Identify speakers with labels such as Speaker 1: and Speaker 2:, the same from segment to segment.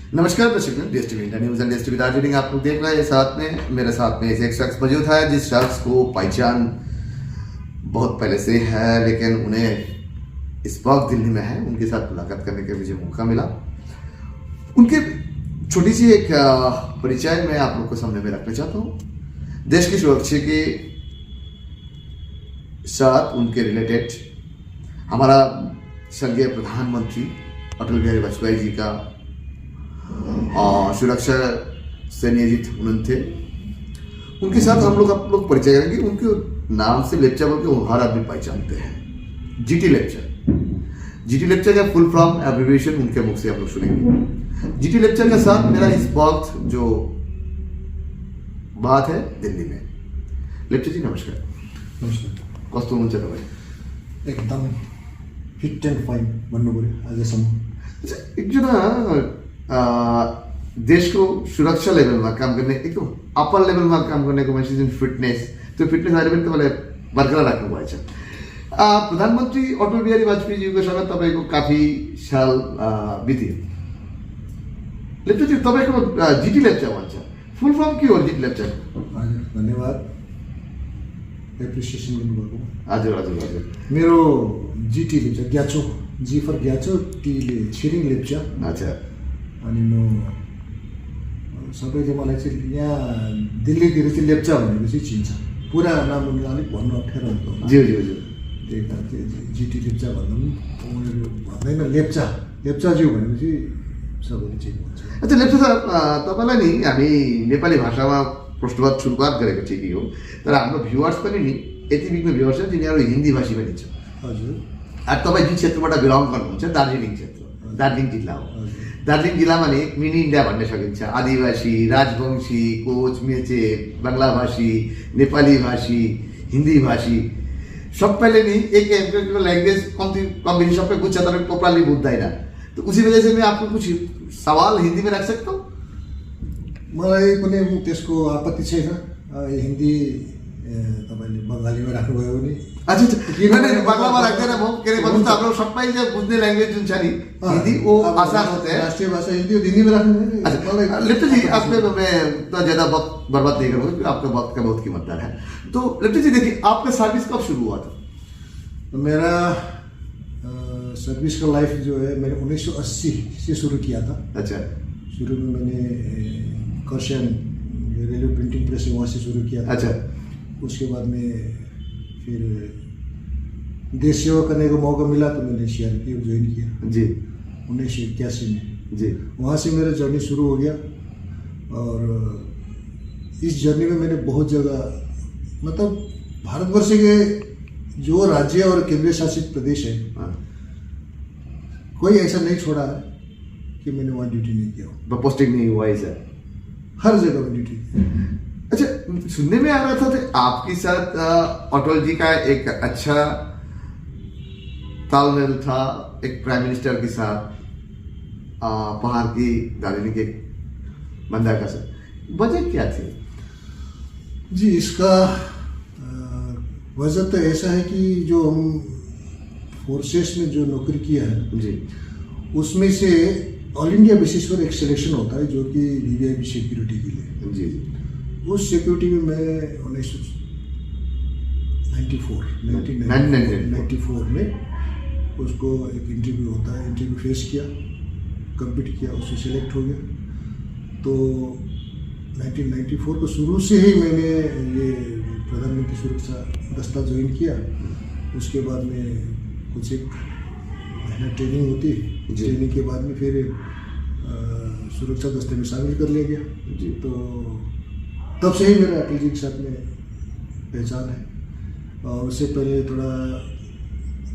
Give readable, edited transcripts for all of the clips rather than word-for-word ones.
Speaker 1: नमस्कार दर्शक, डीएसटीवी India news and डीएसटीवी Darjeeling आप लोग देख रहे हैं। साथ में मेरे साथ में एक शख्स मौजूद है जिस शख्स को पहचान बहुत पहले से है, लेकिन उन्हें इस वक्त दिल्ली में है। उनके साथ मुलाकात करने का मुझे मौका मिला। उनके छोटी सी एक परिचय मैं आप लोग को सामने में रखना चाहता हूँ। देश की सुरक्षा के साथ उनके रिलेटेड हमारा स्वर्गीय प्रधानमंत्री अटल बिहारी वाजपेयी जी का सुरक्षा से नियोजित उन्होंने थे। उनके साथ हम लोग परिचय करेंगे। उनके नाम से लेप्चा बोल के हर आदमी पहचानते हैं, जीटी लेप्चा। जीटी लेप्चा का फुल फॉर्म एब्रिविएशन उनके मुख से हम लोग सुनेंगे। जीटी लेप्चा के साथ मेरा इस वक्त जो बात है दिल्ली में। लेप्चा जी नमस्कार।
Speaker 2: नमस्कार।
Speaker 1: कस्तो हुनुहुन्छ तपाईँ?
Speaker 2: एकदम फिट एन्ड फाइन भन्नु पऱ्यो आजसम्म।
Speaker 1: एकजना देशको सुरक्षा लेभलमा काम गर्ने एकदम अप्पर लेभलमा काम गर्नेको मान्छे जुन फिटनेस, त्यो फिटनेस अहिले पनि तपाईँले बरकरार राख्नुभएछ। प्रधानमन्त्री अटल बिहारी वाजपेयीजीसँग तपाईँको काफी साल बित्यो। लेप्चाजी तपाईँको जिटी लेप्चा भन्छ, फुल फर्म के हो जिटी लेप्चा?
Speaker 2: हजुर धन्यवाद एप्रिसिएसन गर्नुभएको।
Speaker 1: हजुर हजुर हजुर।
Speaker 2: मेरो जिटी लेप्चा, ग्याचो, जी फर ग्याचो, टीले छिरिङ लेप्चा।
Speaker 1: अच्छा।
Speaker 2: अनि म सबैले मलाई चाहिँ यहाँ दिल्लीतिर चाहिँ लेप्चा भनेपछि चिन्छ। पुरा नाम उनीलाई अलिक भन्नु अप्ठ्यारो हुन्छ।
Speaker 1: ज्यू ज्यू ज्यू।
Speaker 2: त्यही कारण चाहिँ जिटी लेप्चा भन्दा पनि उनीहरू भन्दैन लेप्चा, लेप्चाज्यू भनेपछि सबैले चिन्नुहुन्छ।
Speaker 1: अच्छा लेप्चा सर, तपाईँलाई नि हामी नेपाली भाषामा सुरुवात गरेको ठिकै हो, तर हाम्रो भ्युवर्स पनि नि यति बिघ्न भ्युवर्स छ जिनीहरू हिन्दी भाषी पनि छ।
Speaker 2: हजुर।
Speaker 1: तपाईँ जुन क्षेत्रबाट बिलङ गर्नुहुन्छ, दार्जिलिङ क्षेत्र, दार्जिलिङ जिल्ला हो। दार्जिलिङ जिल्लामा नि मिनी इन्डिया भन्ने सकिन्छ। आदिवासी, राजवंशी, कोच, मेचे, बङ्गलाभाषी, नेपाली भाषी, हिन्दी भाषी सबैले नि एक लैंग्वेज कम्बिनेशन सबै बुझ्छ, तर प्रॉपरली बुझ्दैन। तो उसी वजह से मैं आपको कुछ सवाल हिंदी में रख सकता हूँ?
Speaker 2: मलाई कुनै त्यसको आपत्ति छैन। हिन्दी तपाईँले बङ्गालीमा राख्नुभयो भने।
Speaker 1: अच्छा किनभने बंगलामा राख्दैन म, के अरे भन्नु त हाम्रो सबैले बुझ्ने ल्याङ्ग्वेज जुन छ नि हिन्दी, वो आसान होता है।
Speaker 2: राष्ट्रिय भाषा हिन्दी हो, हिन्दी में राख्नु भने।
Speaker 1: अच्छा लिप्टा जी, आपने मैं इतना ज़्यादा वक्त बर्बाद नहीं करूँगा क्योंकि आपका वक्त का बहुत कीमतदार है। तो लिप्टा जी देखिए, आपका सर्विस कब शुरू हुआ था?
Speaker 2: मेरा सर्विस का लाइफ जो है मैंने 1980 से शुरू किया था।
Speaker 1: अच्छा।
Speaker 2: शुरू में मैंने कर्शन रेलवे प्रिंटिंग प्रेस वहाँ से शुरू किया था।
Speaker 1: अच्छा।
Speaker 2: उसके बाद में फिर देश सेवा करने का मौका मिला तो मैंने CRPF ज्वाइन किया
Speaker 1: जी
Speaker 2: 1981 में
Speaker 1: जी।
Speaker 2: वहाँ से मेरा जर्नी शुरू हो गया। और इस जर्नी में मैंने बहुत जगह, मतलब भारतवर्ष के जो राज्य और केंद्रीय शासित प्रदेश है, कोई ऐसा नहीं छोड़ा है कि मैंने वहाँ ड्यूटी नहीं किया।
Speaker 1: पोस्टिंग नहीं हुआ है?
Speaker 2: हर जगह में ड्यूटी।
Speaker 1: अच्छा, सुनने में आ रहा था कि आपके साथ अटल जी का एक अच्छा तालमेल था एक प्राइम मिनिस्टर के साथ, पहाड़ की दार्जिलिंग के बंदा का साथ। वजह क्या थी?
Speaker 2: जी इसका वजह तो ऐसा है कि जो हम फोर्सेस में जो नौकरी किया है
Speaker 1: जी,
Speaker 2: उसमें से ऑल इंडिया बेसिस पर एक सिलेक्शन होता है जो कि वीवीआईपी सिक्योरिटी के लिए।
Speaker 1: जी।
Speaker 2: उस सिक्योरिटी में मैं 1994 में उसको एक इंटरव्यू होता है, इंटरव्यू फेस किया, कंप्लीट किया, उससे सिलेक्ट हो गया। तो 1994 को शुरू से ही मैंने ये प्रधानमंत्री सुरक्षा दस्ता ज्वाइन किया। उसके बाद में कुछ एक महीना ट्रेनिंग होती, ट्रेनिंग के बाद में फिर सुरक्षा दस्ते में शामिल कर लिया गया जी। तो तब से ही मेरा अटल जी के साथ में पहचान है। और उससे पहले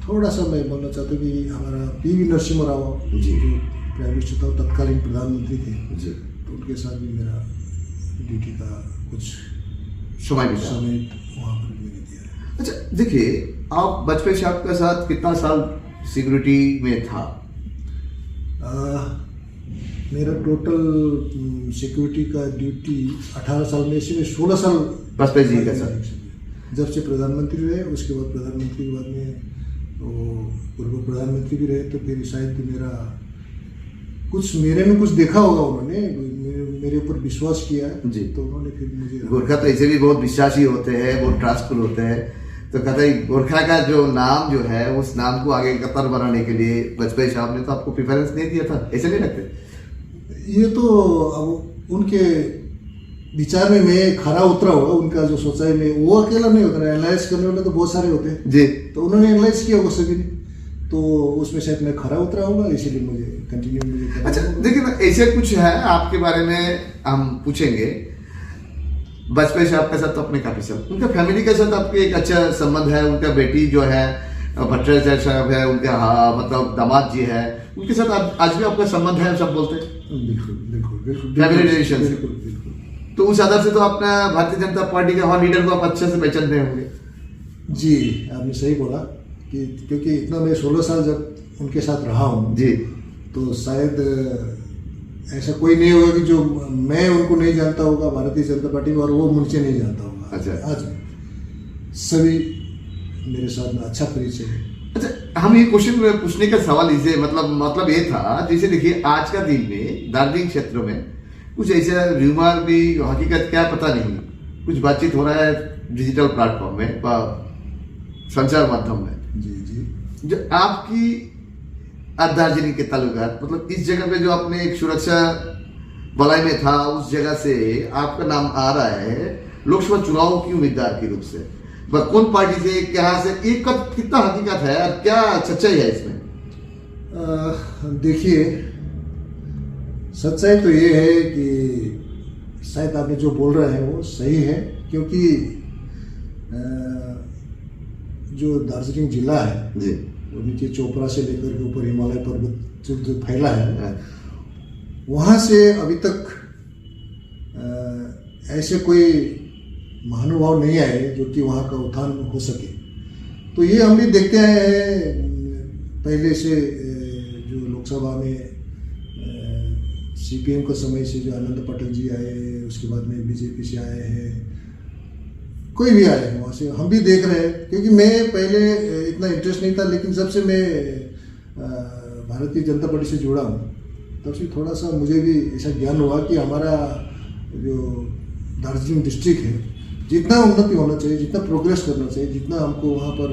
Speaker 2: थोड़ा सा मैं बोलना चाहता हूँ कि हमारा PV नरसिम्हा राव जी जो प्राइम मिनिस्टर था, तत्कालीन प्रधानमंत्री थे जी, तो उनके साथ भी मेरा ड्यूटी का कुछ समय वहाँ पर मैंने दिया है।
Speaker 1: अच्छा देखिए, आप बचपन से आपके साथ कितना साल सिक्योरिटी में था?
Speaker 2: मेरा टोटल सिक्योरिटी का ड्यूटी 18 साल में से 16 साल
Speaker 1: वाजपेयी जी का साथ,
Speaker 2: जब से प्रधानमंत्री रहे। उसके बाद प्रधानमंत्री के बाद में तो पूर्व प्रधानमंत्री भी रहे, तो फिर शायद मेरा कुछ मेरे में कुछ देखा होगा उन्होंने, मेरे ऊपर विश्वास किया है
Speaker 1: जी।
Speaker 2: तो उन्होंने फिर मुझे
Speaker 1: गोरखा तो ऐसे भी बहुत विश्वासी होते हैं, बहुत ट्रस्टफुल होते हैं, तो कतई गोरखा का जो नाम जो है उस नाम को आगे कतर बनाने के लिए वाजपेयी साहब ने तो आपको प्रेफरेंस नहीं दिया था, ऐसे नहीं लगते?
Speaker 2: ये तो अब उनके विचार में मैं खरा उतरा होगा, उनका जो सोचाई में वो अकेला नहीं होता, एनालाइज करने वाले तो बहुत सारे होते हैं
Speaker 1: जी।
Speaker 2: तो उन्होंने एनालाइज किया होगा सभी ने, तो उसमें शायद मैं खरा उतरा होगा, इसीलिए मुझे कंटिन्यू मुझे करना
Speaker 1: अच्छा
Speaker 2: होगा।
Speaker 1: देखिए ना, ऐसे कुछ है आपके बारे में हम पूछेंगे। वाजपेयी साहब के साथ तो अपने काफी सब, उनका फैमिली के साथ आपके एक अच्छा संबंध है, उनका बेटी जो है भट्टाचार्य साहब है, उनके मतलब दामाद जी है, उनके साथ आज भी आपका संबंध है, सब बोलते हैं?
Speaker 2: बिल्कुल बिल्कुल बिल्कुल
Speaker 1: फैमिली रिलेशन से।
Speaker 2: बिल्कुल बिल्कुल।
Speaker 1: तो उस आधार से तो अपना भारतीय जनता पार्टी के हर लीडर को आप अच्छे से पहचानते होंगे।
Speaker 2: जी आपने सही बोला कि क्योंकि इतना मैं 16 साल जब उनके साथ रहा हूँ
Speaker 1: जी।
Speaker 2: तो शायद ऐसा कोई नहीं होगा कि जो मैं उनको नहीं जानता होगा भारतीय जनता पार्टी में और वो मुझे नहीं जानता होगा।
Speaker 1: अच्छा।
Speaker 2: आज सभी मेरे साथ में अच्छा परिचय है।
Speaker 1: अच्छा हम ये क्वेश्चन पूछने का सवाल इसे मतलब ये था, जैसे देखिए आज का दिन में दार्जिलिंग क्षेत्र में कुछ ऐसा र्यूमर भी, हकीकत क्या पता नहीं, कुछ बातचीत हो रहा है डिजिटल प्लेटफॉर्म में, संचार माध्यम में
Speaker 2: जी जी।
Speaker 1: जो आपकी दार्जिलिंग के ताल्लुकात, मतलब इस जगह पे जो आपने एक सुरक्षा बलाई में था उस जगह से आपका नाम आ रहा है लोकसभा चुनाव की उम्मीदवार के रूप से, कौन पार्टी से, क्या से, एक कितना हकीकत है और क्या सच्चाई है इसमें?
Speaker 2: देखिए सच्चाई तो ये है कि शायद आपने जो बोल रहे हैं वो सही है, क्योंकि जो दार्जिलिंग जिला है
Speaker 1: जी,
Speaker 2: वो नीचे चोपड़ा से लेकर के ऊपर हिमालय पर्वत जो फैला है, वहाँ से अभी तक ऐसे कोई महानुभाव नहीं आए जो कि वहाँ का उत्थान हो सके। तो ये हम भी देखते हैं पहले से, जो लोकसभा में सीपीएम के समय से जो आनंद पटेल जी आए, उसके बाद में बीजेपी से आए हैं, कोई भी आए हैं वहाँ से, हम भी देख रहे हैं। क्योंकि मैं पहले इतना इंटरेस्ट नहीं था, लेकिन जब से मैं भारतीय जनता पार्टी से जुड़ा हूँ तब से थोड़ा सा मुझे भी ऐसा ज्ञान हुआ कि हमारा जो दार्जिलिंग डिस्ट्रिक्ट है, जितना उन्नति होना चाहिए, जितना प्रोग्रेस करना चाहिए, जितना हमको वहाँ पर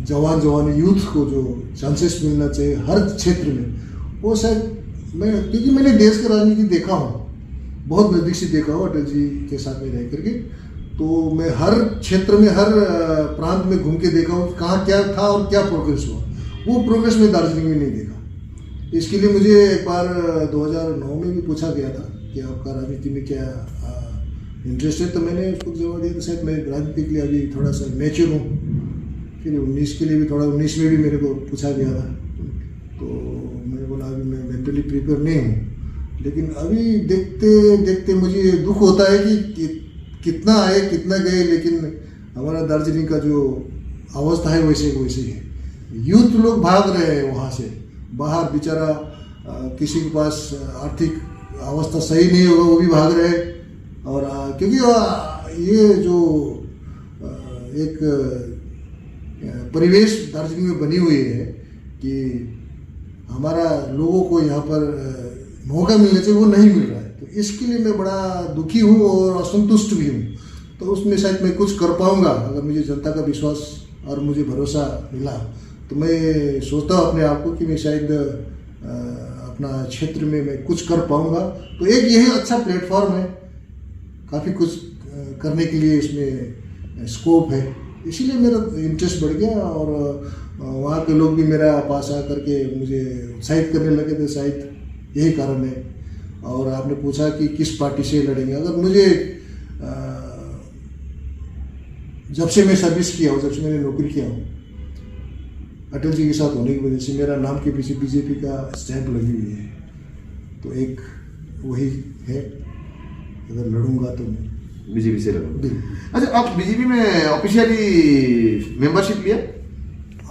Speaker 2: जवान यूथ को जो चांसेस मिलना चाहिए हर क्षेत्र में, वो शायद मैं, क्योंकि मैंने देश का राजनीति देखा हूँ, बहुत नज़दीक से देखा हूँ अटल जी के साथ में रह करके, तो मैं हर क्षेत्र में, हर प्रांत में घूम के देखा हूँ कहाँ क्या था और क्या प्रोग्रेस हुआ। वो प्रोग्रेस मैं दार्जिलिंग में नहीं देखा। इसके लिए मुझे एक बार 2009 में भी पूछा गया था कि आपका राजनीति में क्या इंटरेस्ट है, तो मैंने उसको जवाब दिया था शायद मैं राजनीति के लिए अभी थोड़ा सा मैच्योर हूँ। फिर 19 के लिए भी थोड़ा, 19 में भी मेरे को पूछा गया था, तो मैंने बोला अभी मैं मेंटली प्रिपेयर नहीं हूँ। लेकिन अभी देखते देखते मुझे दुख होता है कि कितना आए कितना गए, लेकिन हमारा दार्जिलिंग का जो अवस्था है वैसे ही है। यूथ लोग भाग रहे हैं वहाँ से बाहर, बेचारा किसी के पास आर्थिक अवस्था सही नहीं होगा वो भी भाग रहे हैं। और क्योंकि ये जो एक परिवेश दार्जिलिंग में बनी हुई है कि हमारा लोगों को यहाँ पर मौका मिलना चाहिए, वो नहीं मिल रहा है, तो इसके लिए मैं बड़ा दुखी हूँ और असंतुष्ट भी हूँ। तो उसमें शायद मैं कुछ कर पाऊँगा अगर मुझे जनता का विश्वास और मुझे भरोसा मिला, तो मैं सोचता हूँ अपने आप को कि मैं शायद अपना क्षेत्र में मैं कुछ कर पाऊँगा। तो एक यही अच्छा प्लेटफॉर्म है, काफ़ी कुछ करने के लिए इसमें स्कोप है, इसीलिए मेरा इंटरेस्ट बढ़ गया और वहाँ के लोग भी मेरा पास आ करके मुझे उत्साहित करने लगे थे, शायद यही कारण है। और आपने पूछा कि किस पार्टी से लड़ेंगे, अगर मुझे जब से मैं सर्विस किया हूँ, जब से मैंने नौकरी किया हूँ, अटल जी के साथ होने की वजह से मेरा नाम के पीछे बीजेपी का स्टैंप लगी हुई है, तो एक वही है, अगर लड़ूंगा तो मैं
Speaker 1: बीजेपी से लड़ूंगा। अच्छा आप बीजेपी में ऑफिशियली मेंबरशिप लिया?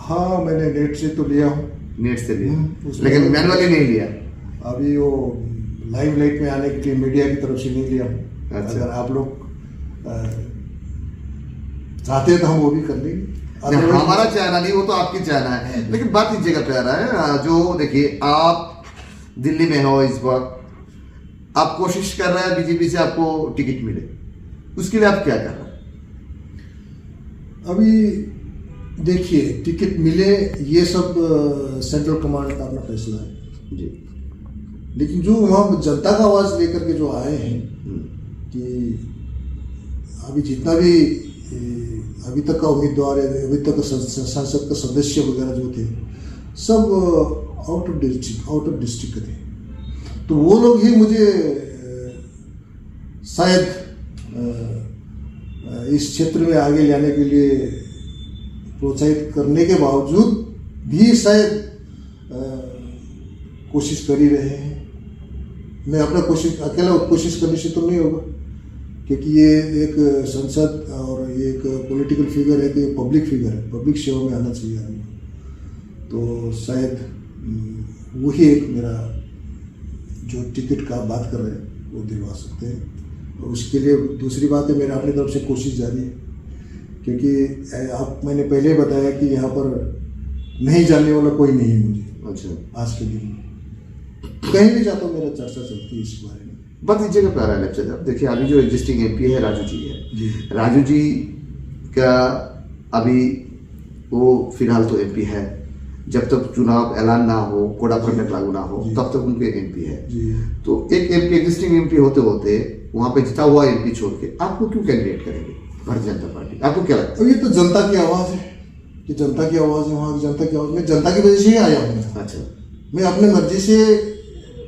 Speaker 2: हाँ मैंने नेट से तो लिया हूँ।
Speaker 1: नेट से लिया, लेकिन मैनुअली नहीं लिया?
Speaker 2: अभी वो लाइव लाइट में आने के लिए मीडिया की तरफ से नहीं लिया हूँ।
Speaker 1: अच्छा।
Speaker 2: अगर आप लोग चाहते हैं तो हम वो भी कर लेंगे।
Speaker 1: हमारा चाहना नहीं, वो तो आपकी चाहना है। लेकिन बात इस जगह पे आ रहा है, जो देखिए आप दिल्ली में हो इस वक्त, आप कोशिश कर रहे हैं बीजेपी से आपको टिकट मिले, उसके लिए आप क्या कर रहे हैं?
Speaker 2: अभी देखिए, टिकट मिले ये सब सेंट्रल कमांड का अपना फैसला है
Speaker 1: जी।
Speaker 2: लेकिन जो वहाँ जनता का आवाज़ लेकर के जो आए हैं कि अभी जितना भी अभी तक का उम्मीदवार है, अभी तक का संसद का सदस्य वगैरह जो थे, सब आउट ऑफ डिस्ट्रिक्ट थे। तो वो लोग ही मुझे शायद इस क्षेत्र में आगे लाने के लिए प्रोत्साहित करने के बावजूद भी शायद कोशिश कर ही रहे हैं। मैं अपना अकेला कोशिश करने से तो नहीं होगा, क्योंकि ये एक संसद और ये एक पॉलिटिकल फिगर है, तो ये पब्लिक फिगर है, पब्लिक सेवा में आना चाहिए आदमी। तो शायद वही एक मेरा जो टिकट का बात कर रहे हैं वो दिलवा सकते हैं। और उसके लिए दूसरी बात है, मेरा अपनी तरफ से कोशिश जारी है, क्योंकि आप मैंने पहले बताया कि यहाँ पर नहीं जानने वाला कोई नहीं है मुझे।
Speaker 1: अच्छा,
Speaker 2: आज के दिन कहीं भी जाता हूँ मेरा चर्चा चलती है इस बारे में।
Speaker 1: बात इस जगह पे आ रहा है लेफ्ट साइड। देखिए अभी जो एग्जिस्टिंग एमपी है राजू जी है, राजू जी का अभी वो फिलहाल तो एमपी है, जब तक चुनाव ऐलान ना हो, कोड ऑफ कंडक्ट लागू ना हो, तब तक उनके एमपी है। तो एक एमपी एग्जिस्टिंग एमपी होते होते वहां पे जिता हुआ एमपी छोड़ के आपको क्यों कैंडिडेट करेंगे भारतीय जनता पार्टी? आपको क्या लगता है?
Speaker 2: ये तो जनता की आवाज़ है, कि जनता की आवाज़ है, वहाँ की जनता की आवाज़। मैं जनता की वजह से ही आया हूँ।
Speaker 1: अच्छा,
Speaker 2: मैं अपने मर्जी से,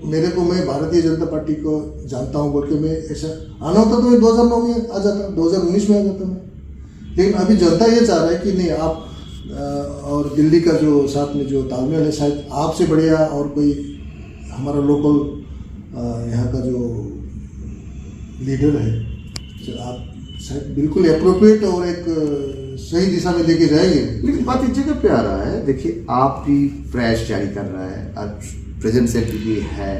Speaker 2: मैं भारतीय जनता पार्टी को जानता हूँ बोल के मैं ऐसा आना होता तो मैं 2009 में आ जाता, 2019 में आ जाता मैं। लेकिन अभी जनता ये चाह रहा है कि नहीं, आप और दिल्ली का जो साथ में जो तालमेल है, शायद आपसे बढ़िया और कोई हमारा लोकल यहाँ का जो लीडर है, तो आप शायद बिल्कुल अप्रोप्रिएट और एक सही दिशा में लेके जाएंगे।
Speaker 1: लेकिन बात इस जगह पे आ रहा है, देखिए आप भी प्रयास जारी कर रहा है, और प्रेजेंट सेक्रेटरी है,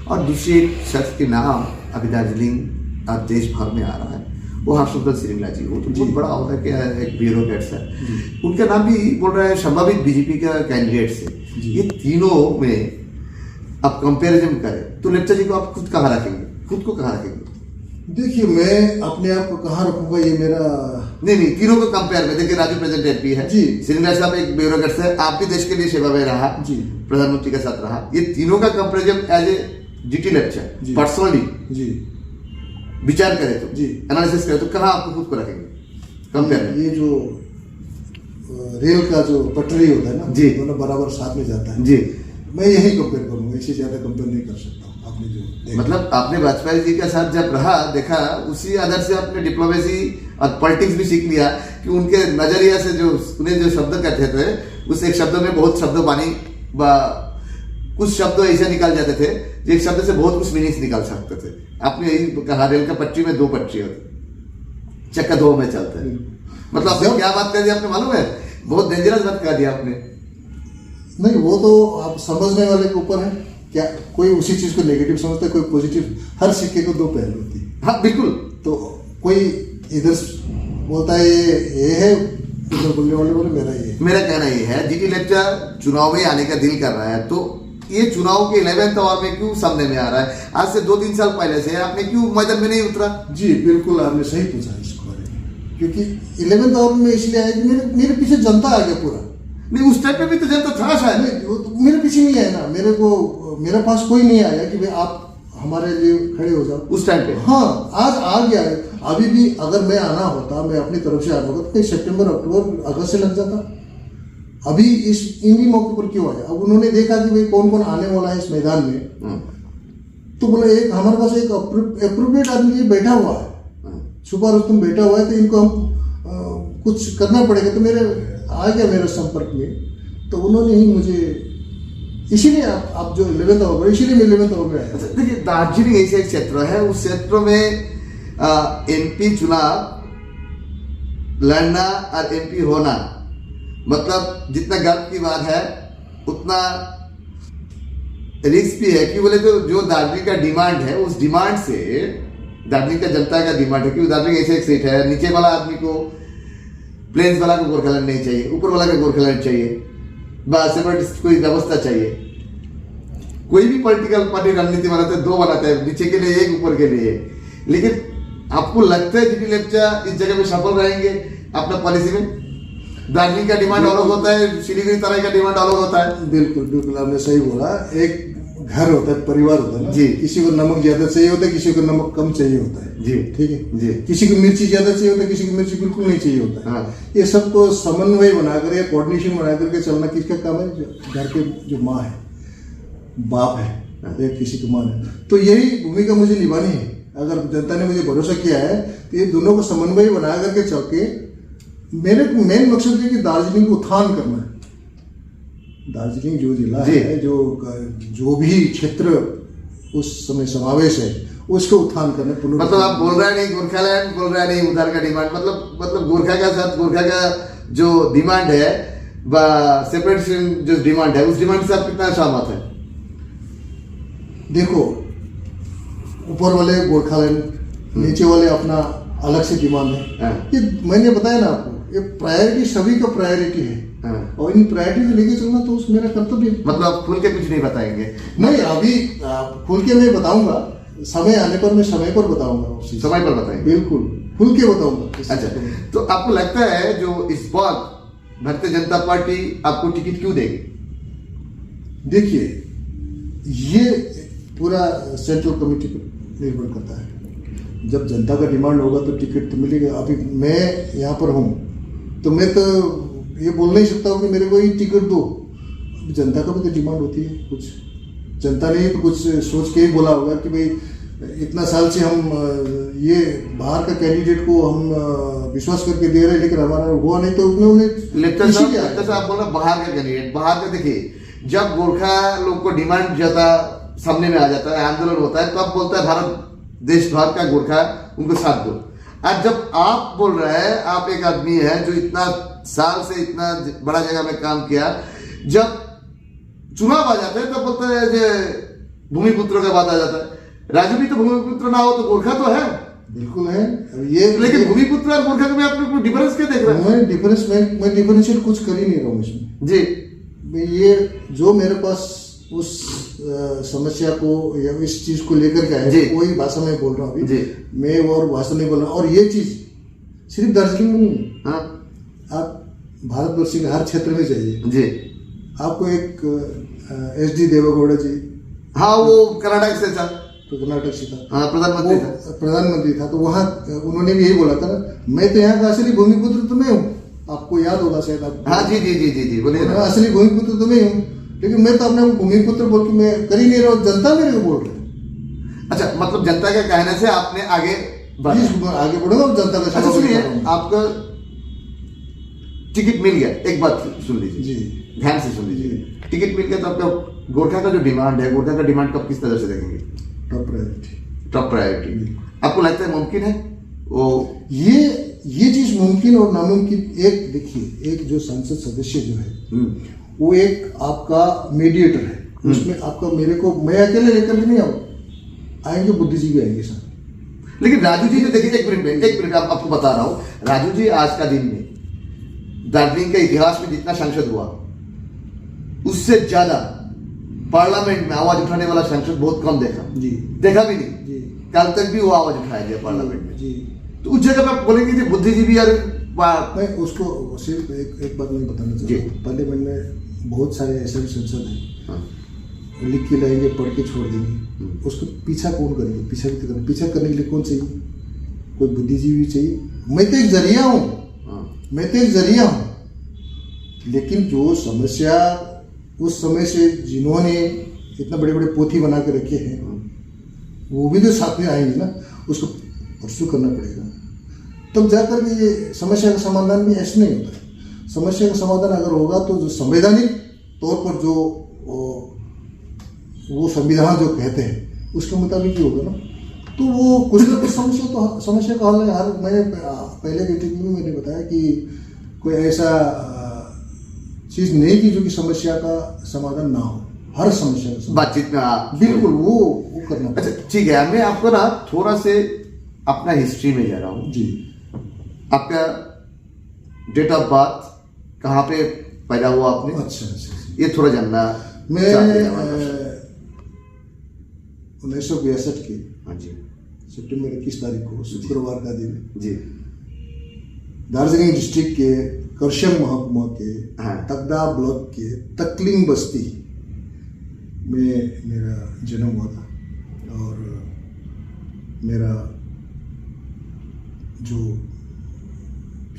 Speaker 1: और दूसरे एक शख्स के नाम अभी दार्जिलिंग और देश भर में आ रहा है, वो हर्षवर्धन श्रृंगला जी। वो तो बहुत बड़ा होता है कि एक ब्यूरोक्रेट्स है, उनका नाम भी बोल रहा है संभावित बीजेपी का कैंडिडेट से। ये तीनों में आप कंपैरिजन करें तो लेफ्चा जी को आप खुद कहाँ रखेंगे, खुद को कहाँ रखेंगे?
Speaker 2: देखिए, मैं अपने आप को कहाँ रखूंगा, ये मेरा
Speaker 1: नहीं, तीनों को कंपेयर में देखिए, राजू प्रेजेंट एमपी है
Speaker 2: जी,
Speaker 1: श्रृंगला साहब एक ब्यूरोक्रेट है, आप भी देश के लिए सेवा में रहा
Speaker 2: जी,
Speaker 1: प्रधानमंत्री के साथ रहा। ये तीनों का कंपेरिजन एज ए जीटी लेफ्चा पर्सनली
Speaker 2: जी
Speaker 1: विचार करें तो,
Speaker 2: जी
Speaker 1: एनालिसिस करें तो कहाँ आपको खुद को रखेंगे कंपेयर में?
Speaker 2: ये जो रेल का जो पटरी होता है ना
Speaker 1: जी,
Speaker 2: दोनों बराबर साथ में जाता है
Speaker 1: जी,
Speaker 2: मैं यही कंपेयर करूंगा, इससे ज्यादा कंपेयर नहीं कर सकता। आपने जो
Speaker 1: मतलब आपने वाजपेयी जी के साथ जब रहा, देखा, उसी आधार से आपने डिप्लोमेसी और पॉलिटिक्स भी सीख लिया कि उनके नजरिया से जो उन्हें जो शब्द कहते थे, उस एक शब्द में बहुत शब्द बानी, कुछ शब्द ऐसे निकाल जाते थे जो एक शब्द से बहुत कुछ मीनिंग्स निकाल सकते थे। आपने यही कहा, रेल का पटरी में 2 पटरी होती, चक्का 2 में चलता है। मतलब आपने क्या बात कर दी आपने मालूम है? बहुत डेंजरस बात कर दिया आपने।
Speaker 2: नहीं, वो तो आप समझने वाले के ऊपर है, क्या कोई उसी चीज को नेगेटिव समझता है, कोई पॉजिटिव। हर सिक्के को 2 पहलू होती है।
Speaker 1: हाँ बिल्कुल।
Speaker 2: तो कोई इधर बोलता है ये है, उधर बोलने वाले बोले मेरा ये है।
Speaker 1: मेरा कहना ये है, जीटी लेफ्चा चुनाव में आने का दिल कर रहा है, तो ये चुनाव के 11th आवर में क्यों सामने में आ रहा है? आज से 2-3 साल पहले से आपने क्यों मैदान में नहीं उतरा?
Speaker 2: जी बिल्कुल, आपने सही पूछा इसको बारे में, क्योंकि 11th आवर में इसलिए आया कि मेरे पीछे जनता आ गया पूरा।
Speaker 1: नहीं, उस टाइम पे भी तो जनता था शायद।
Speaker 2: नहीं, वो तो मेरे पीछे नहीं आया ना, मेरे पास कोई नहीं आया कि भाई आप हमारे लिए खड़े हो जाओ
Speaker 1: उस टाइम पे।
Speaker 2: हाँ, आज आ गया है। अभी भी अगर मैं आना होता, मैं अपनी तरफ से आना होता, तो सितंबर, अक्टूबर, अगस्त से लग जाता। अभी इन्हीं मौके पर क्यों आया? अब उन्होंने देखा कि भाई कौन कौन आने वाला है इस मैदान में, तो बोले एक हमारे पास एक अप्रोप्रिएट आदमी बैठा हुआ है, छुपा रुस्तम बैठा हुआ है, तो इनको हम कुछ करना पड़ेगा। तो मेरे आ गया मेरे संपर्क में, तो उन्होंने ही मुझे, इसीलिए आप जो 11th आवर, इसीलिए मैं 11th आवर में आया।
Speaker 1: देखिए, दार्जिलिंग ऐसे एक क्षेत्र है, उस क्षेत्र में एमपी चुनाव लड़ना और एमपी होना, मतलब जितना गर्व की बात है उतना रिस्क भी है। क्यों बोले तो जो दार्जिलिंग का डिमांड है, उस डिमांड से दार्जिलिंग का जनता का डिमांड है, क्योंकि दार्जिलिंग ऐसे एक सीट है, नीचे वाला आदमी को प्लेन्स वाला को गोरखालैंड नहीं चाहिए, ऊपर वाला को गोरखालैंड चाहिए, बस सेपरेट कोई व्यवस्था चाहिए। कोई भी पॉलिटिकल पार्टी रणनीति बनाते हैं, दो बनाते हैं, नीचे के लिए एक, ऊपर के लिए। लेकिन आपको लगता है जीटी लेप्चा इस जगह में सफल रहेंगे अपना पॉलिसी में? दार्जिलिंग का डिमांड अलग होता है, सिलीगुड़ी तराई का डिमांड अलग होता है।
Speaker 2: बिल्कुल बिल्कुल आपने सही बोला। एक घर होता है, परिवार होता है ना
Speaker 1: जी।
Speaker 2: किसी को नमक ज्यादा चाहिए होता है, किसी को नमक कम चाहिए होता है
Speaker 1: जी।
Speaker 2: ठीक है
Speaker 1: जी।
Speaker 2: किसी को मिर्ची ज्यादा चाहिए होता है, किसी को मिर्ची बिल्कुल नहीं चाहिए होता है।
Speaker 1: हाँ।
Speaker 2: ये सबको समन्वय बनाकर या कोऑर्डिनेशन बना करके चलना किसका काम है? घर के जो माँ है, बाप है या किसी की माँ है, तो यही भूमिका मुझे निभानी है। अगर जनता ने मुझे भरोसा किया है तो ये दोनों को समन्वय बना करके चल के मेरे मेन मकसद है कि दार्जिलिंग को उत्थान करना है। दार्जिलिंग जो जिला है, जो भी क्षेत्र उस समय समावेश है, उसको उत्थान करने।
Speaker 1: मतलब आप बोल रहे नहीं गोरखालैंड, बोल रहे नहीं उधर का डिमांड, मतलब गोरखा का साथ गोरखा का जो डिमांड है, सेपरेशन जो डिमांड है, उस डिमांड से आप कितना सहमत है?
Speaker 2: देखो, ऊपर वाले गोरखालैंड, नीचे वाले अपना अलग से डिमांड है। ये मैंने बताया ना आपको, ये प्रायोरिटी सभी का प्रायोरिटी है और इन प्रायोरिटी को लेके चलना तो उस मेरा कर्तव्य है।
Speaker 1: मतलब आप खुल के कुछ नहीं बताएंगे?
Speaker 2: नहीं, अभी खुल के मैं बताऊंगा, समय आने पर मैं समय पर बताऊंगा।
Speaker 1: समय पर बताएंगे?
Speaker 2: बिल्कुल खुल के बताऊंगा।
Speaker 1: अच्छा, तो आपको लगता है जो इस बार भारतीय जनता पार्टी आपको टिकट क्यों देगी?
Speaker 2: देखिए, ये पूरा सेंट्रल कमेटी पर निर्भर करता है। जब जनता का डिमांड होगा तो टिकट तो मिलेगा। अभी मैं यहाँ पर हूँ तो मैं तो ये बोल नहीं सकता हूँ कि मेरे को ही टिकट दो। जनता का भी तो डिमांड होती है कुछ। जनता ने तो कुछ सोच के ही बोला होगा कि भाई इतना साल से हम ये बाहर का कैंडिडेट को हम विश्वास करके दे रहे हैं, लेकिन हमारा हुआ नहीं, तो उन्हें
Speaker 1: लेफ्ट साहब आप बोल रहे बाहर का कैंडिडेट, बाहर का देखिए, जब गोरखा लोग को डिमांड ज्यादा सामने में आ जाता है, आंदोलन होता है, तो आप बोलता है भारत देश भर का गोरखा उनको साथ दो। आज जब आप बोल रहे हैं, आप एक आदमी है जो इतना साल से इतना बड़ा जगह में काम किया, जब चुनाव आ जाते हैं तब बोलते हैं जो भूमिपुत्र का बात आ जाता है। राजू भी तो भूमिपुत्र ना हो तो गोरखा तो है।
Speaker 2: बिल्कुल है ये,
Speaker 1: लेकिन भूमिपुत्र और गोरखा में आप लोग डिफरेंस क्या देख रहे हैं?
Speaker 2: मैं डिफरेंशिएट कुछ कर ही नहीं रहा हूँ इसमें
Speaker 1: जी।
Speaker 2: ये जो मेरे पास उस समस्या को या इस चीज को लेकर के आए, वही भाषा में बोल रहा हूँ अभी। मैं वो और भाषा नहीं बोल रहा। और ये चीज सिर्फ दार्जिलिंग में नहीं,
Speaker 1: हाँ, आप
Speaker 2: भारतवर्ष के हर क्षेत्र में चाहिए
Speaker 1: जी।
Speaker 2: आपको एक SD देवेगौड़ा जी,
Speaker 1: हाँ, वो कर्नाटक से था,
Speaker 2: तो कर्नाटक से था,
Speaker 1: हाँ,
Speaker 2: प्रधानमंत्री था। तो वहाँ उन्होंने भी यही बोला था ना, मैं तो यहाँ का असली भूमिपुत्र तो मैं हूँ। आपको याद होगा शायद आप।
Speaker 1: हाँ जी जी जी जी जी, बोलिए।
Speaker 2: असली भूमिपुत्र तो मैं हूँ, लेकिन मैं तो अपने भूमिपुत्र बोल के मैं कर ही नहीं रहा हूँ, जनता मेरे को बोल रही है।
Speaker 1: अच्छा, मतलब जनता के कहने से आपने आगे
Speaker 2: बढ़ूंगा और जनता का।
Speaker 1: अच्छा सुनिए, आपका टिकट मिल गया, एक बात सुन लीजिए
Speaker 2: जी,
Speaker 1: ध्यान से सुन लीजिए। टिकट मिल गया तो आपका गोरखा का जो डिमांड है, गोरखा का डिमांड को आप किस तरह से देखेंगे? Top priority. आपको लगता है मुमकिन है वो
Speaker 2: ये चीज मुमकिन और नामुमकिन? एक देखिए, एक जो संसद सदस्य जो है वो एक आपका मीडिएटर है। उसमें आपका मेरे को, मैं अकेले लेकर के नहीं आऊँ, आएंगे बुद्धिजीवी आएंगे सर।
Speaker 1: लेकिन राजू जी ने देखिए, एक मिनट आपको बता रहा हूँ, राजू जी आज का दिन में दार्जिलिंग के इतिहास में जितना सांसद हुआ उससे ज्यादा पार्लियामेंट में आवाज उठाने वाला सांसद बहुत कम देखा भी नहीं
Speaker 2: जी।
Speaker 1: कल तक भी वो आवाज उठाया गया पार्लियामेंट में
Speaker 2: जी।
Speaker 1: तो उस जगह पर बोलेंगे कि बुद्धिजीवी यार
Speaker 2: मैं उसको सिर्फ एक बात मैं बताना चाहता हूँ। पार्लियामेंट में बहुत सारे ऐसे भी सांसद हैं, लिख के लाएंगे, पढ़ के छोड़ देंगे, उसको पीछा कौन करेंगे? पीछा करने के लिए कौन चाहिए? कोई बुद्धिजीवी चाहिए। मैं तो एक जरिया हूँ, लेकिन जो समस्या उस समय से जिन्होंने इतना बड़े बड़े पोथी बना के रखे हैं, वो भी तो साथ में आएंगे ना, उसको परस्यू करना पड़ेगा, तब जाकर के ये समस्या का समाधान भी ऐसे नहीं होता है। समस्या का समाधान अगर होगा तो जो संवैधानिक तौर पर जो वो संविधान जो कहते हैं उसके मुताबिक ही होगा ना। तो वो कुछ ना कुछ समस्या का हल है। मैंने पहले के इंटरव्यू में मैंने बताया कि कोई ऐसा चीज नहीं की जो कि समस्या का समाधान ना हो। हर समस्या का
Speaker 1: बातचीत में
Speaker 2: बिल्कुल वो करना।
Speaker 1: अच्छा ठीक है, मैं आपको ना थोड़ा से अपना हिस्ट्री में जा रहा हूँ
Speaker 2: जी।
Speaker 1: आपका डेट ऑफ बर्थ, कहाँ पे पैदा हुआ आपने,
Speaker 2: अच्छा अच्छा अच्छा।
Speaker 1: ये थोड़ा जानना
Speaker 2: मैं
Speaker 1: चाहते हैं हमारे दर्शक।
Speaker 2: 1962 के
Speaker 1: हाँ जी
Speaker 2: सितंबर 21 तारीख को शुक्रवार का दिन
Speaker 1: जी।
Speaker 2: दार्जिलिंग डिस्ट्रिक्ट के करशम महकुमा के
Speaker 1: हाँ।
Speaker 2: तकदा ब्लॉक के तकलिंग बस्ती में मेरा जन्म हुआ था। और मेरा जो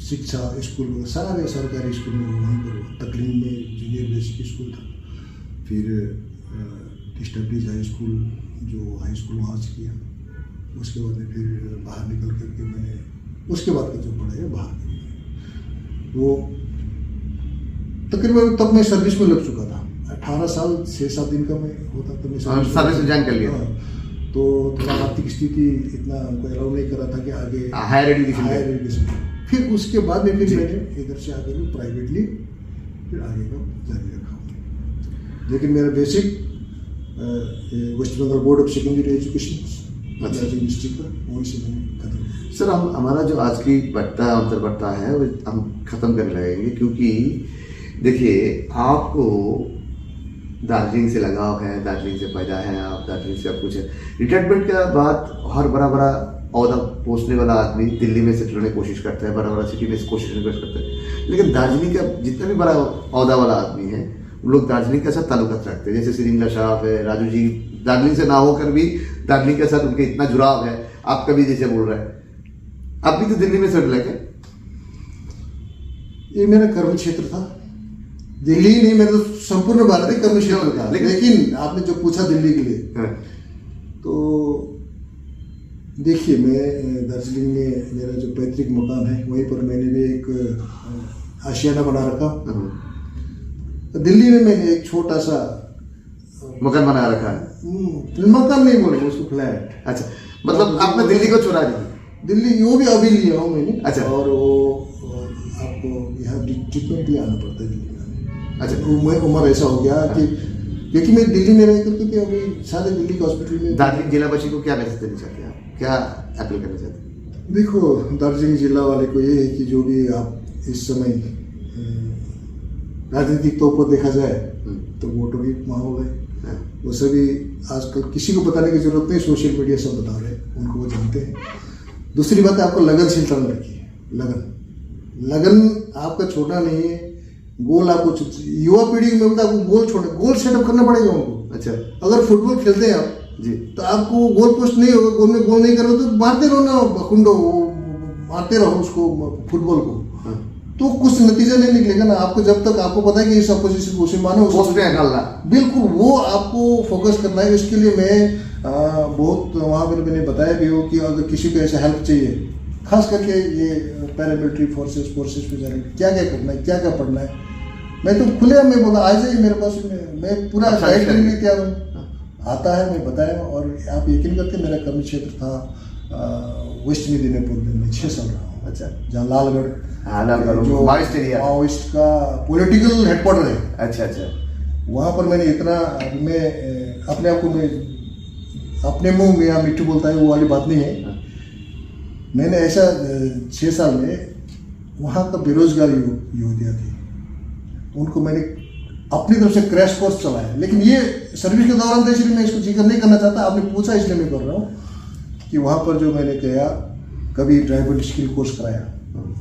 Speaker 2: शिक्षा स्कूल सारे सरकारी स्कूल में वहीं पर हुआ। तकलीम में जूनियर बेसिक स्कूल था, फिर स्टडीज हाई स्कूल जो हाई स्कूल वहाँ से किया। उसके बाद में फिर बाहर निकल करके मैंने उसके बाद का जो पढ़ाई है बाहर की। वो तकरीबन तब मैं सर्विस में लग चुका था। 18 साल 6-7 दिन का मैं होता तो मैं
Speaker 1: सर्विस में ज्वाइन कर लिया।
Speaker 2: हाँ, तो थोड़ा आर्थिक स्थिति इतना हमको अलाउ नहीं करा था कि आगे
Speaker 1: हायर एजुकेशन।
Speaker 2: फिर उसके बाद में फिर मैंने इधर से आकर प्राइवेटली फिर आगे का जारी रखा। लेकिन मेरा basic West Bengal board of secondary education Darjeeling district का वहीं से मैंने खत्म किया।
Speaker 1: सर हमारा जो आज की अंतर्बर्ता है वो हम खत्म करने लगेंगे, क्योंकि देखिए आपको दार्जिलिंग से लगाव है, दार्जिलिंग से पैदा है आप, दार्जिलिंग से सब कुछ है। रिटायरमेंट के बाद हर बड़ा औहदा पहुंचने वाला आदमी दिल्ली में सेटल होने की कोशिश करता है, बड़ा सिटी में कोशिश करता है। लेकिन दार्जिलिंग का जितना भी बड़ा औहदा वाला आदमी है वो लोग दार्जिलिंग के साथ ताल्लुकात रखते हैं। जैसे श्रींगला साहब है, राजू जी दार्जिलिंग से ना होकर भी दार्जिलिंग के साथ उनके इतना जुड़ाव है। आपका भी जैसे बोल रहा है, आप भी तो दिल्ली में सेटल है क्या?
Speaker 2: ये मेरा कर्म क्षेत्र था। दिल्ली नहीं, मेरा तो संपूर्ण भारत ही कर्म क्षेत्र था। लेकिन आपने जो पूछा दिल्ली के लिए, तो देखिए मैं दार्जिलिंग में मेरा जो पैतृक मकान है वहीं पर मैंने भी एक आशियाना बना रखा। दिल्ली में मैंने एक छोटा सा
Speaker 1: मकान बना रखा है।
Speaker 2: मकान नहीं बोले उसको, फ्लैट।
Speaker 1: अच्छा, मतलब आपने दिल्ली को छोड़ा नहीं?
Speaker 2: दिल्ली वो भी अभी लिया हूँ मैंने।
Speaker 1: अच्छा।
Speaker 2: और वो आपको यहाँ ट्रीटमेंट लिए आना पड़ता है दिल्ली में।
Speaker 1: अच्छा,
Speaker 2: उम्र ऐसा हो गया कि क्योंकि मैं दिल्ली में रह करके थे, अभी सारे दिल्ली के हॉस्पिटल में।
Speaker 1: दार्जिलिंग जिलावासी को क्या मैसेज देना चाहते हैं आप, क्या अपील करना चाहते हैं?
Speaker 2: देखो, दार्जिलिंग जिला वाले को ये है कि जो भी आप इस समय राजनीतिक तौर पर देखा जाए तो वोटों की माहौल है, वो सभी आजकल किसी को बताने की जरूरत नहीं, सोशल मीडिया सब बता रहे हैं, उनको वो जानते हैं। दूसरी बात है, आपको लगनशीलता में रखिए। लगन आपका छोटा नहीं है। गोल आपको युवा पीढ़ी में आपको गोल सेटअप करना पड़ेगा उनको। अच्छा, अगर फुटबॉल खेलते हैं आप जी, तो आपको गोल पोस्ट नहीं होगा, गोल में गोल नहीं करोगे तो मारते रहो ना, कुंडो मारते रहो उसको, फुटबॉल को। तो कुछ नतीजा नहीं निकलेगा ना। आपको जब तक आपको पता है कि इस अपोजिशन को मानो पोस्ट पे डालना, बिल्कुल वो आपको फोकस करना है। इसके लिए मैं बहुत वहाँ पर मैंने बताया भी हो कि अगर किसी को ऐसा हेल्प चाहिए, खास करके ये पैरामिलिट्री फोर्सेस पे जाने क्या क्या करना है, क्या क्या पढ़ना है, मैं तो खुले मैं बोला आ जाइए मेरे पास, मैं पूरा गाइड करने के लिए तैयार हूँ। आता है, मैं बताया। और आप यकीन करते, मेरा कर्म क्षेत्र था वेस्ट मेदिनीपुर में 6 साल रहा हूँ। अच्छा, जहाँ लालगढ़ जो माओइस्ट का पॉलिटिकल हेडक्वार्टर है। अच्छा, वहाँ पर मैंने इतना, मैं अपने आप को मैं अपने मुंह में या मिट्टू बोलता है वो वाली बात नहीं है। मैंने ऐसा 6 साल में वहाँ का बेरोजगार युवतियाँ थी, उनको मैंने अपनी तरफ से क्रैश कोर्स चलाया। लेकिन ये सर्विस के दौरान था, इसलिए मैं इसको जिक्र नहीं करना चाहता। आपने पूछा इसलिए मैं कर रहा हूँ कि वहाँ पर जो मैंने किया, कभी ड्राइवर स्किल कोर्स कराया,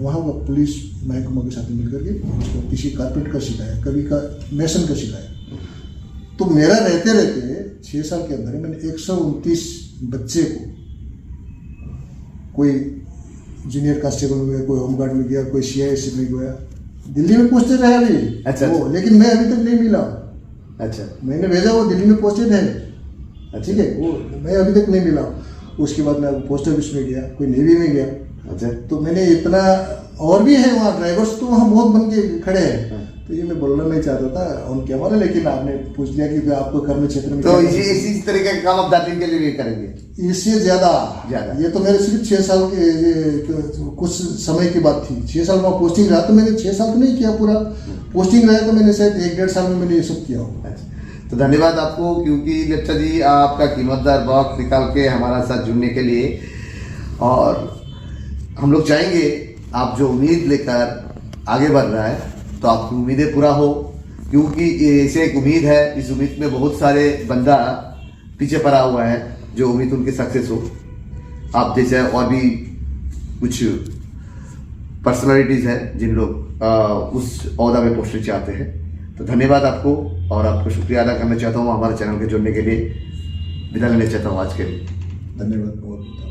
Speaker 2: वहाँ का पुलिस महकमा के साथ मिलकर के उसको किसी कारपेंट का सिखाया, कभी का मेसन का सिखाया। तो मेरा रहते 6 साल के अंदर मैंने 129 बच्चे को, कोई जूनियर कांस्टेबल में गया, कोई होमगार्ड में गया, कोई CIC में गया, दिल्ली में पोस्टेड है अभी। अच्छा, लेकिन मैं अभी तक नहीं मिला। अच्छा, मैंने भेजा, वो दिल्ली में पोस्टेड है। ठीक है, वो मैं अभी तक नहीं मिला। उसके बाद मैं पोस्ट ऑफिस में गया, कोई नेवी में गया। अच्छा, तो मैंने इतना, और भी है वहाँ ड्राइवर्स तो वहाँ बहुत बन के खड़े हैं। तो ये मैं बोलना नहीं चाहता था ऑन कैमरा, लेकिन आपने पूछ लिया कि आपको कर्म क्षेत्र में, तो इसी तरीके का काम आप दार्जिलिंग के लिए भी करेंगे? इससे ज्यादा। ये तो मेरे सिर्फ 6 साल के कुछ समय की बात थी। 6 साल में पोस्टिंग रहा, तो मैंने 6 साल तो नहीं किया पूरा। पोस्टिंग रहा तो मैंने शायद 1-1.5 साल में मैंने ये सब किया हो। तो धन्यवाद आपको, क्योंकि लेप्चा जी आपका कीमतदार वक्त निकाल के हमारा साथ जुड़ने के लिए। और हम लोग चाहेंगे आप जो उम्मीद लेकर
Speaker 1: आगे बढ़ रहा है तो आपकी उम्मीदें पूरा हो, क्योंकि इसे एक उम्मीद है, इस उम्मीद में बहुत सारे बंदा पीछे पड़ा हुआ है जो उम्मीद उनकी सक्सेस हो। आप जैसे और भी कुछ पर्सनालिटीज है जिन लोग उस ओहदा में पहुंचना चाहते हैं। तो धन्यवाद आपको, और आपको शुक्रिया अदा करना चाहता हूँ हमारे चैनल के जुड़ने के लिए। विदा लेना चाहता हूँ आज के लिए।
Speaker 2: धन्यवाद बहुत।